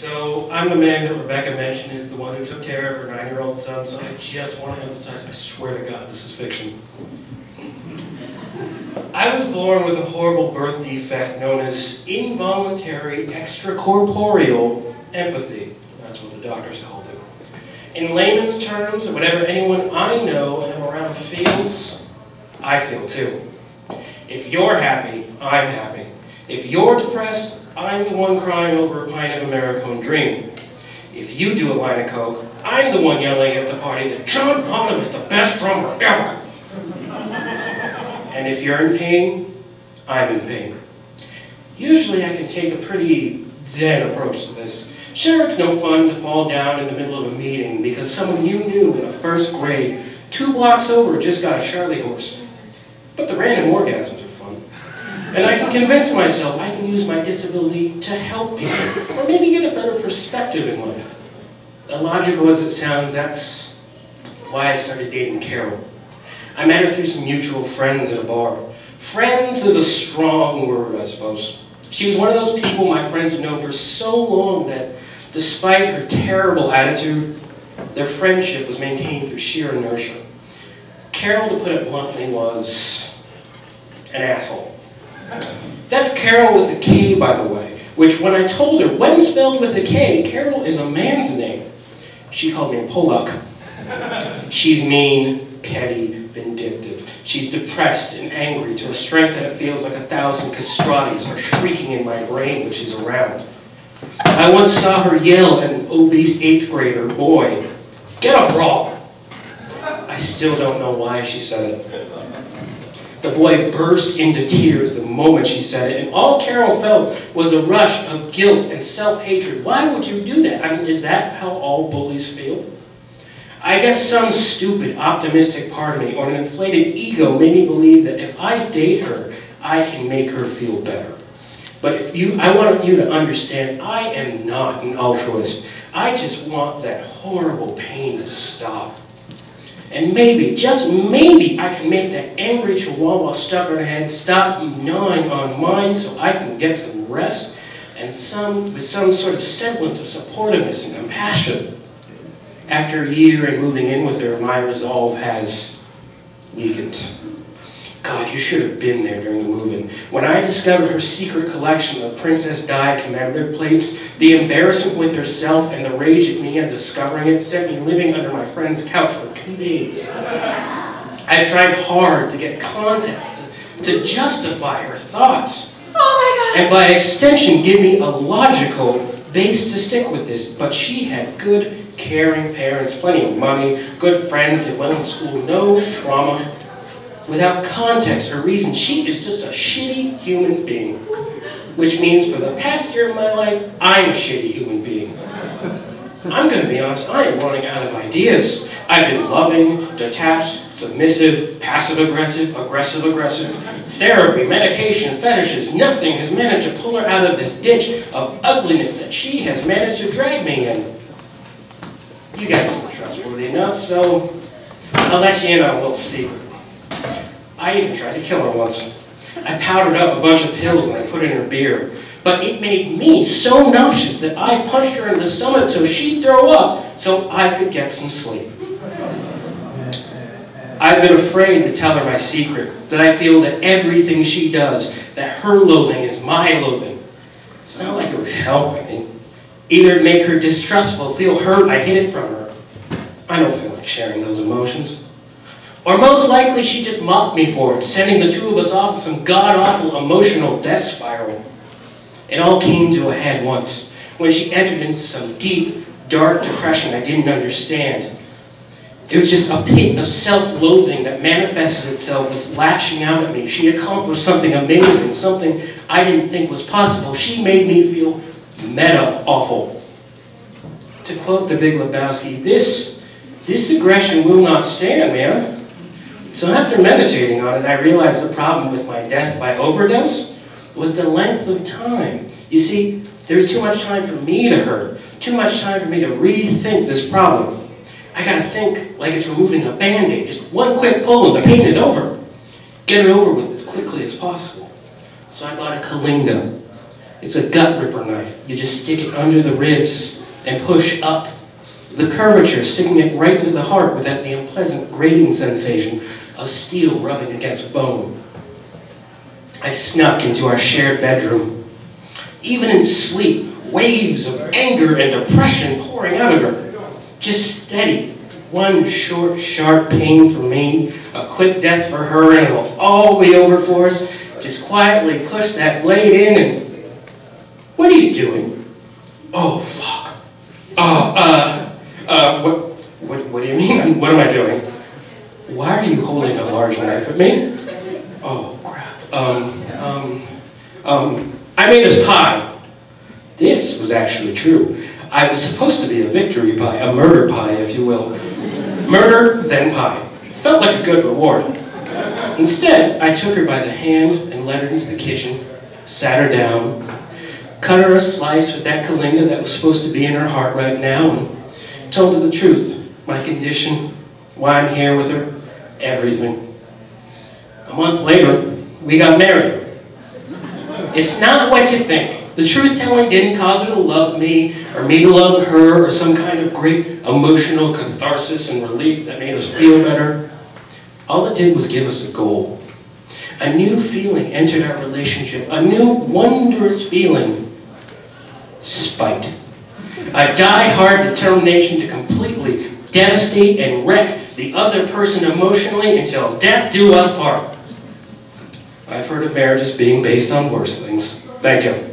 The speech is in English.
So I'm the man that Rebecca mentioned is the one who took care of her 9-year-old son, so I just want to emphasize, I swear to God, this is fiction. I was born with a horrible birth defect known as involuntary extracorporeal empathy. That's what the doctors called it. In layman's terms, whatever anyone I know and around feels, I feel too. If you're happy, I'm happy. If you're depressed, I'm the one crying over a pint of American Dream. If you do a line of coke, I'm the one yelling at the party that John Bonham is the best drummer ever. And if you're in pain, I'm in pain. Usually I can take a pretty zen approach to this. Sure, it's no fun to fall down in the middle of a meeting because someone you knew in the first grade 2 blocks over just got a Charlie horse. But the random orgasms are fun. And I can convince myself I can use my disability to help people, or maybe get a better perspective in life. Illogical as it sounds, that's why I started dating Carol. I met her through some mutual friends at a bar. Friends is a strong word, I suppose. She was one of those people my friends had known for so long that, despite her terrible attitude, their friendship was maintained through sheer inertia. Carol, to put it bluntly, was an asshole. That's Carol with a K, by the way, which when I told her, when spelled with a K, Carol is a man's name. She called me a Pollock. She's mean, petty, vindictive. She's depressed and angry to a strength that it feels like 1,000 castratis are shrieking in my brain when she's around. I once saw her yell at an obese 8th grader boy, "Get a bra!" I still don't know why she said it. The boy burst into tears the moment she said it, and all Carol felt was a rush of guilt and self-hatred. Why would you do that? I mean, is that how all bullies feel? I guess some stupid, optimistic part of me, or an inflated ego, made me believe that if I date her, I can make her feel better. But I want you to understand, I am not an altruist. I just want that horrible pain to stop. And maybe, just maybe, I can make that angry chihuahua stuck on her head stop gnawing on mine so I can get some rest and with some sort of semblance of supportiveness and compassion. After a year and moving in with her, my resolve has weakened. God, you should have been there during the move-in. When I discovered her secret collection of Princess Di commemorative plates, the embarrassment with herself and the rage at me and discovering it sent me living under my friend's couch for 2 days. I tried hard to get context, to justify her thoughts. Oh my God! And by extension, give me a logical base to stick with this. But she had good, caring parents, plenty of money, good friends, did well in school, no trauma. Without context or reason, she is just a shitty human being. Which means for the past year of my life, I'm a shitty human being. I'm going to be honest, I am running out of ideas. I've been loving, detached, submissive, passive-aggressive, aggressive-aggressive, therapy, medication, fetishes. Nothing has managed to pull her out of this ditch of ugliness that she has managed to drag me in. You guys seem trustworthy enough, so I'll let you in on a little secret. I even tried to kill her once. I powdered up a bunch of pills and I put in her beer. But it made me so nauseous that I punched her in the stomach so she'd throw up so I could get some sleep. I've been afraid to tell her my secret, that I feel that everything she does, that her loathing is my loathing. It's not like it would help me. Either it'd make her distrustful, feel hurt, I hid it from her. I don't feel like sharing those emotions. Or most likely she'd just mock me for it, sending the two of us off in some god-awful emotional death spiral. It all came to a head once, when she entered into some deep, dark depression I didn't understand. It was just a pit of self-loathing that manifested itself with lashing out at me. She accomplished something amazing, something I didn't think was possible. She made me feel meta-awful. To quote the Big Lebowski, this aggression will not stand, man. So after meditating on it, I realized the problem with my death by overdose was the length of time. You see, there's too much time for me to hurt, too much time for me to rethink this problem. I gotta think like it's removing a Band-Aid. Just one quick pull and the pain is over. Get it over with as quickly as possible. So I bought a Kalinga. It's a gut ripper knife. You just stick it under the ribs and push up. The curvature, sticking it right into the heart without the unpleasant grating sensation of steel rubbing against bone. I snuck into our shared bedroom. Even in sleep, waves of anger and depression pouring out of her. Just steady. One short, sharp pain for me, a quick death for her, and it'll all be over for us. Just quietly push that blade in and... What are you doing? Oh, fuck. What do you mean? What am I doing? Why are you holding a large knife at me? Oh, crap. I made us pie. This was actually true. I was supposed to be a victory pie, a murder pie, if you will. Murder, then pie. Felt like a good reward. Instead, I took her by the hand and led her into the kitchen, sat her down, cut her a slice with that kalinga that was supposed to be in her heart right now, and told her the truth, my condition, why I'm here with her, everything. A month later, we got married. It's not what you think. The truth-telling didn't cause her to love me, or me to love her, or some kind of great emotional catharsis and relief that made us feel better. All it did was give us a goal. A new feeling entered our relationship, a new wondrous feeling. Spite. A die-hard determination to completely devastate and wreck the other person emotionally until death do us part. I've heard of marriages being based on worse things. Thank you.